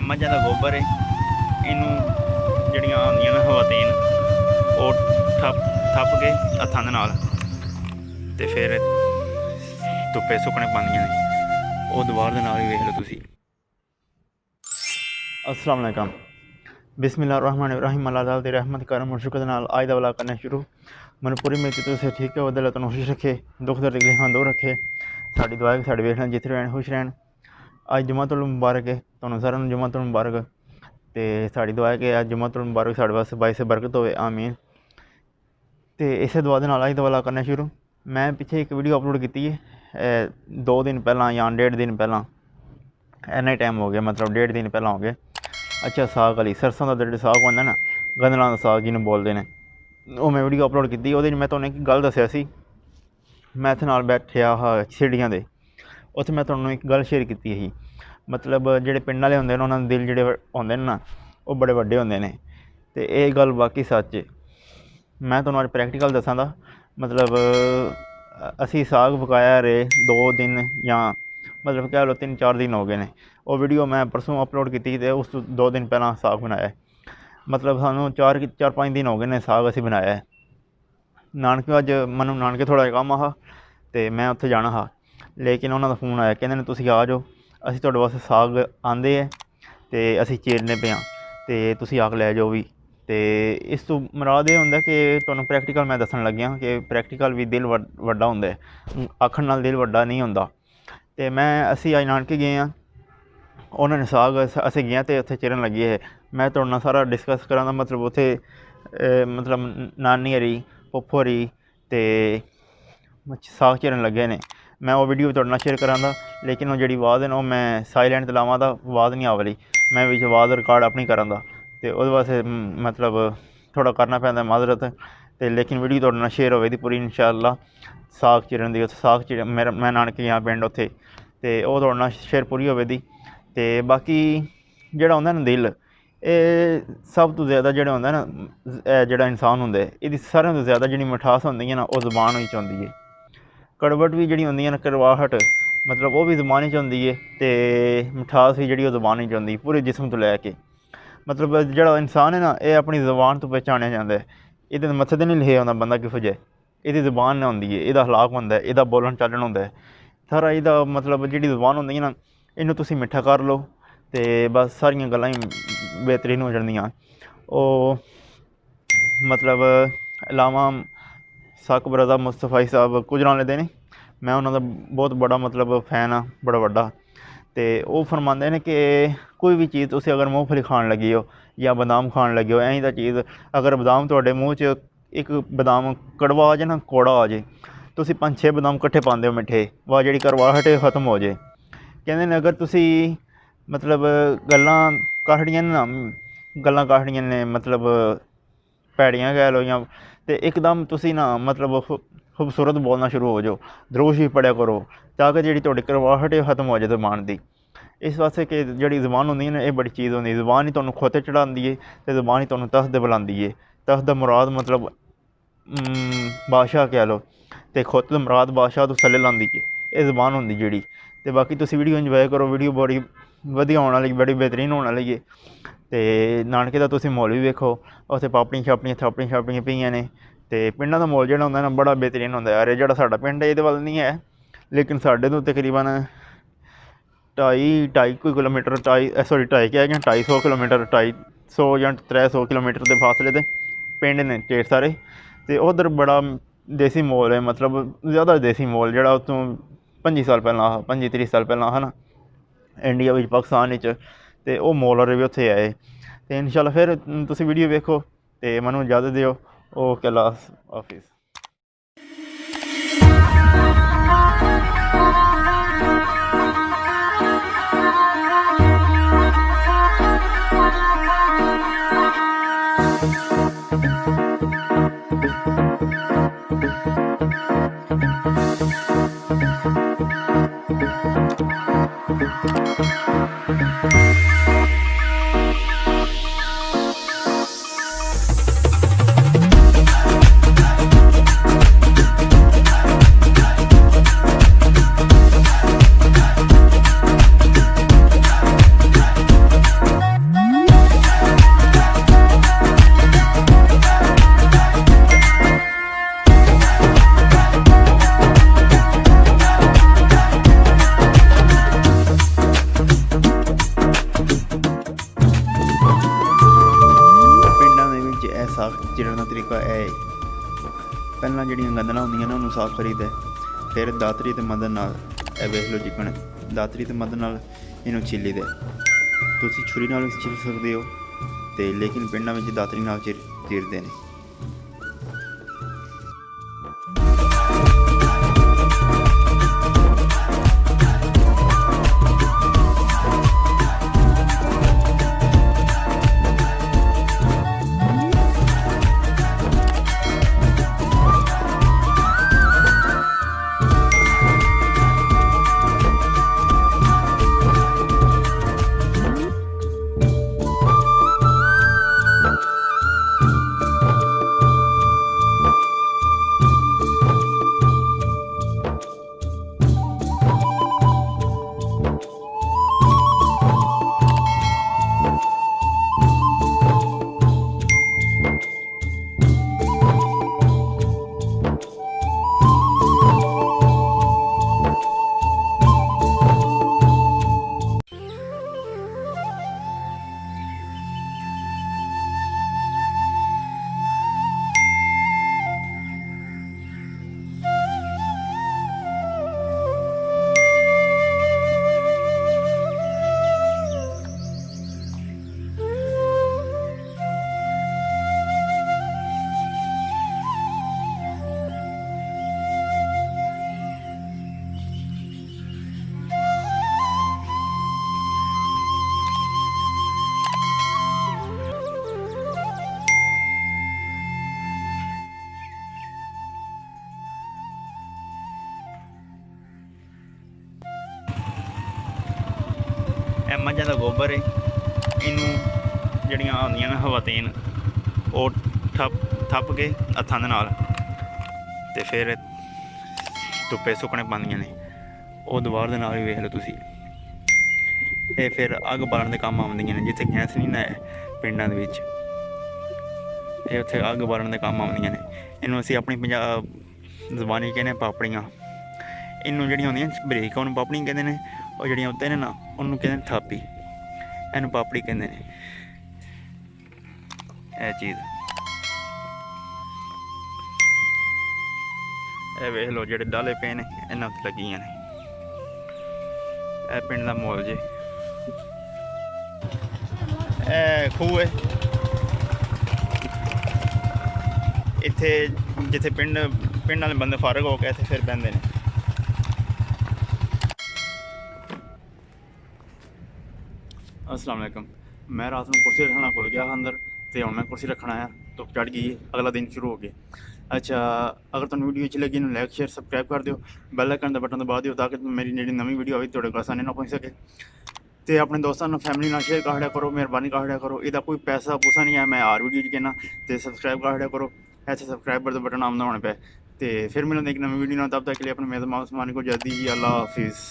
ਮੱਝਾਂ ਦਾ ਗੋਬਰ ਹੈ, ਇਹਨੂੰ ਜਿਹੜੀਆਂ ਆਉਂਦੀਆਂ ਨੇ ਹਵਾ ਤੇਨ ਉਹ ਥੱਪ ਕੇ ਹੱਥਾਂ ਦੇ ਨਾਲ ਤੇ ਫਿਰ ਧੁੱਪੇ ਸੁੱਕਣੇ ਪਾਉਂਦੀਆਂ ਨੇ। ਉਹ ਦੀਵਾਰ ਦੇ ਨਾਲ ਹੀ ਵੇਖ ਲਓ ਤੁਸੀਂ। अस्सलाम वालेकुम, बिस्मिल्लाहिर्रहमानिर्रहीम। अल्लाह ताला दी रहमत करम और शुक्र नाल आज दा व्लॉग करना शुरू। मन पूरी उम्मीद तुसें ठीक है, वदल तंदुरुस्त रखे, दुख दर्द तकलीफां दूर रखे। साडी दुआ है कि साडे वेखण जिथे रहन खुश रहन। अज जुमातुल मुबारक है, तुहानूं सारिआं नूं जुमातुल मुबारक। ते साडी दुआ है कि अज जुमातुल मुबारक साडे वास्ते बाइस बरकत होवे, आमीन। ते इसे दुआ दे नाल अज दा व्लॉग करना शुरू। मैं पिछे एक वीडियो अपलोड की है 2 दिन पहलां या 1.5 दिन पहलां, इन्ना टाइम हो गया, मतलब 1.5 दिन पहलां हो गए। अच्छा, साग वाली सरसों का जो साग होंदा ना, गंदलां का साग जिन्होंने बोलते हैं, वो मैं वीडियो अपलोड की। वो मैं तुहानूं एक गल दस्सिया सी, मैं इत्थे नाल बैठिया हा सीढ़ियां दे, उत्थे मैं तुहानूं एक गल शेयर की ही। मतलब जेह्ड़े पिंड वाले होंदे ने उन्हां दे दिल जेह्ड़े होंदे ने ना, वो बड़े वड्डे होंदे ने। ते इह गल बाकी सच है। मैं तुहानूं अज प्रैक्टिकल दस्सां दा, मतलब असी साग पकाया रे 2 दिन या मतलब कह लो 3-4 दिन हो गए ने। वो वीडियो मैं परसों अपलोड की तो उस 2 दिन पहला साग बनाया है। मतलब सानू 4-5 दिन हो गए ने साग असी बनाया है। नानके अज मैनू नानके थोड़ा जिहा कम्म हा तो मैं उत्थे जाना हा, लेकिन उन्होंने फोन आया, कहते तुसीं आ जाओ, असीं तुहाडे वास्ते साग आंदे है तो असीं चीरने पे हाँ, तो तुसीं आके लै जाओ भी। तो इस तो मुराद ये होंदा कि तुहानूं प्रैक्टिकल मैं दस्सण लग्या कि प्रैक्टिकल भी दिल वड्डा होंदा है, आखण नाल दिल वड्डा नहीं होंदा। तो मैं असी अज नानके गए हाँ, उन्होंने साग असीं गए तो उत्थे चिरन लगे है। मैं तुहाडे नाल सारा डिस्कस करां दा, मतलब उत्थे मतलब नानी हरी फुफ्फो हरी ते साग चिरन लगे ने। मैं वो वीडियो तुहाडे नाल शेयर करां दा, लेकिन वो जिहड़ी आवाज़ है ना, मैं साइलेंट ते लावां दा, आवाज़ नहीं आवली। मैं बिच आवाज़ रिकॉर्ड अपनी करां दा, ते ओहदे वास्ते मतलब थोड़ा करना पैंदा माजरत। ते लेकिन वीडियो तुहाडे नाल शेयर होवे दी पूरी इंशाअल्लाह। साग चिरन दी, साग चिर मैं नानके गया पिंड उत्थे, ते ओह तुहाडे नाल शेयर पूरी होवे दी। ते बाकी जेह्ड़ा होंदा ना दिल, एह् सब तो ज़्यादा जेह्ड़ा होंदा ना, जेह्ड़ा इंसान होंदा है, एह्दी सारें तो ज़्यादा जिहड़ी मिठास होंदी है ना, ओह् ज़ुबान विच होंदी है। कड़वट भी जिहड़ी होंदी है ना, कड़वाहट, मतलब वो भी ज़ुबान विच होंदी है, ते मिठास भी जिहड़ी ओह् ज़ुबान विच होंदी, पूरे जिस्म तो लैके। मतलब जेह्ड़ा इंसान है ना, ये अपनी ज़ुबान तो पहचानेआ जांदा है। इहदे मत्थे ते नहीं लिखेआ होंदा बंदा किहो जेहा, एह्दी ज़ुबान होंदी है, एह्दा हलाक होंदा है, एह्दा बोलन चालन होंदा है सारा। एह्दा मतलब जिहड़ी ज़ुबान होंदी है ना, इनू तुसीं मिट्ठा कर लो तो बस सारियां गल्लां ही बेहतरीन हो जांदियां। ओह् मतलब अलामा साक बरदा मुस्तफाई साहब गुजराने दे ने, मैं उन्हां दा बहुत बड़ा मतलब फैन हाँ, बड़ा वड्डा। तो वो फरमाते हैं कि कोई भी चीज़ तुसीं अगर मूँगफली खान लगे हो या बदाम खान लगे हो, ऐं दा चीज़ अगर बदाम तुहाडे मूँह च एक बदाम कड़वा आ जाए ना, कौड़ा आ जाए, तुसीं 5-6 बदाम कट्ठे पांदे हो मिट्ठे, वा जिहड़ी करवाहट है खत्म हो जाए। कहते हैं अगर तुसीं मतलब गल्लां काहड़ियां ना, गल्लां काहड़ियां ने, मतलब भैड़ियां कह लो, या तो एकदम तुसीं ना मतलब खूबसूरत बोलना शुरू हो जाओ, दरूद शरीफ पढ़िया करो, ताकि जिहड़ी तुहाडी करवाहट है खत्म हो जाए ज़ुबान दी। इस वास्ते कि जिहड़ी ज़ुबान होंदी है ना, ये बड़ी चीज़ होंदी। ज़ुबान ही तुहानूं खोते चढ़ांदी है, तो ज़ुबान ही तुहानूं तख्त ते बुलांदी है। तख्त दा मुराद मतलब बादशाह कह लो, तो खोते दा मुराद बादशाह तो थल्ले लांदी है, ये ज़ुबान होंदी जिहड़ी। तो बाकी तुसीं वीडियो इंजॉय करो, वीडियो बड़ी वधिया होने वाली, बड़ी बेहतरीन होने वाली है। तो नानके दा तुसीं माहौल भी वेखो, उत्थे पापड़ियां छापड़ियां थापड़ियां छापड़ियां पेइयां ने। तो पिंडां दा माहौल जेह्ड़ा होंदा ना, बड़ा बेहतरीन होंदा यार। जेह्ड़ा साडा पिंड है, इहदे वल नहीं है, लेकिन साडे तो तकरीबन 2.5 किलोमीटर, 250 किलोमीटर, 250 या 300 किलोमीटर के फासले ते पिंड ने ढेर सारे। तो उधर बड़ा देसी माहौल है, मतलब ज़्यादा देसी माहौल, जेह्ड़ा उत्थों 25 साल पैह्लां हा, 25-30 साल पैह्लां हा ना, इंडिया विच पाकिस्तान विच। ते ओह् माहौल आह्ले भी उत्थे आए। तो इंशाअल्लाह फिर तुसीं वीडियो वेखो, तो मैनूं इजाज़त दिओ। ओके, अल्लाह हाफिज़। ਪਹਿਲਾਂ ਜਿਹੜੀਆਂ ਗੰਦਲਾਂ ਹੁੰਦੀਆਂ ਨੇ ਉਹਨੂੰ ਸਾਫ਼ ਕਰੀਦਾ, ਫਿਰ ਦਾਤਰੀ ਅਤੇ ਮਦਦ ਨਾਲ ਇਹ ਵੇਖ ਲਓ ਜਿਕਣ ਦਾਤਰੀ ਅਤੇ ਮਦਦ ਨਾਲ ਇਹਨੂੰ ਛਿੱਲੀਦਾ। ਤੁਸੀਂ ਛੁਰੀ ਨਾਲ ਵੀ ਛਿੱਲ ਸਕਦੇ ਹੋ ਅਤੇ ਲੇਕਿਨ ਪਿੰਡਾਂ ਵਿੱਚ ਦਾਤਰੀ ਨਾਲ ਚੀਰਦੇ ਨੇ। ਇਹ ਮੱਝਾਂ ਦਾ ਗੋਬਰ ਹੈ, ਇਹਨੂੰ ਜਿਹੜੀਆਂ ਆਉਂਦੀਆਂ ਨੇ ਹਵਾਤੇਨ ਉਹ ਥੱਪ ਕੇ ਹੱਥਾਂ ਦੇ ਨਾਲ ਅਤੇ ਫਿਰ ਧੁੱਪੇ ਸੁੱਕਣੇ ਪਾਉਂਦੀਆਂ ਨੇ। ਉਹ ਦੀਵਾਰ ਦੇ ਨਾਲ ਵੀ ਵੇਖ ਲਓ ਤੁਸੀਂ। ਇਹ ਫਿਰ ਅੱਗ ਬਾਲਣ ਦੇ ਕੰਮ ਆਉਂਦੀਆਂ ਨੇ, ਜਿੱਥੇ ਗੈਸ ਨਹੀਂ ਨਾ ਹੈ ਪਿੰਡਾਂ ਦੇ ਵਿੱਚ, ਇਹ ਉੱਥੇ ਅੱਗ ਬਾਲਣ ਦੇ ਕੰਮ ਆਉਂਦੀਆਂ ਨੇ। ਇਹਨੂੰ ਅਸੀਂ ਆਪਣੀ ਪੰਜਾਬ ਜ਼ਬਾਨੀ ਕਹਿੰਦੇ ਪਾਪੜੀਆਂ। ਇਹਨੂੰ ਜਿਹੜੀਆਂ ਹੁੰਦੀਆਂ ਬਰੀਕ ਉਹਨੂੰ ਪਾਪੜੀ ਕਹਿੰਦੇ ਨੇ, ਉਹ ਜਿਹੜੀਆਂ ਉੱਤੇ ਨੇ ਨਾ ਉਹਨੂੰ ਕਹਿੰਦੇ ਨੇ ਥਾਪੀ, ਇਹਨੂੰ ਪਾਪੜੀ ਕਹਿੰਦੇ ਨੇ। ਇਹ ਚੀਜ਼ ਇਹ ਵੇਖ ਲਓ ਜਿਹੜੇ ਡਾਲੇ ਪਏ ਨੇ ਇਹਨਾਂ ਉੱਤੇ ਲੱਗੀਆਂ ਨੇ। ਇਹ ਪਿੰਡ ਦਾ ਮਾਹੌਲ ਜੇ। ਇਹ ਖੂਹ ਹੈ ਇੱਥੇ, ਜਿੱਥੇ ਪਿੰਡ ਵਾਲੇ ਬੰਦੇ ਫਾਰਗ ਹੋ ਕੇ ਇੱਥੇ ਫਿਰ ਬਹਿੰਦੇ ਨੇ। अस्सलाम वालेकुम। मैं रात में कुर्सी रखना भुल गया अंदर, तो हूँ मैं कुर्सी रखना आया तो चढ़ गई, अगला दिन शुरू हो गया। अच्छा, अगर तुम वीडियो अच्छी लगी लाइक शेयर सबसक्राइब कर दियो, बैल आइकन का बटन दबा दियो ताकि मेरी जी नवी वीडियो आई थोड़े को आसानी ना पहुँच सके। तो अपने दोस्तों फैमिली ना शेयर कर करो, मेहरबानी कर करो। इसका कोई पैसा पूसा नहीं है, मैं हर वीडियो कहना तो सबसक्राइब कर करो। ऐसे सबसक्राइब का बटन आमदा होने पे। तो फिर मिलते एक नवी वीडियो, तब तक के लिए अपने मेहमान को जल्दी ही अल्लाह हाफिज़।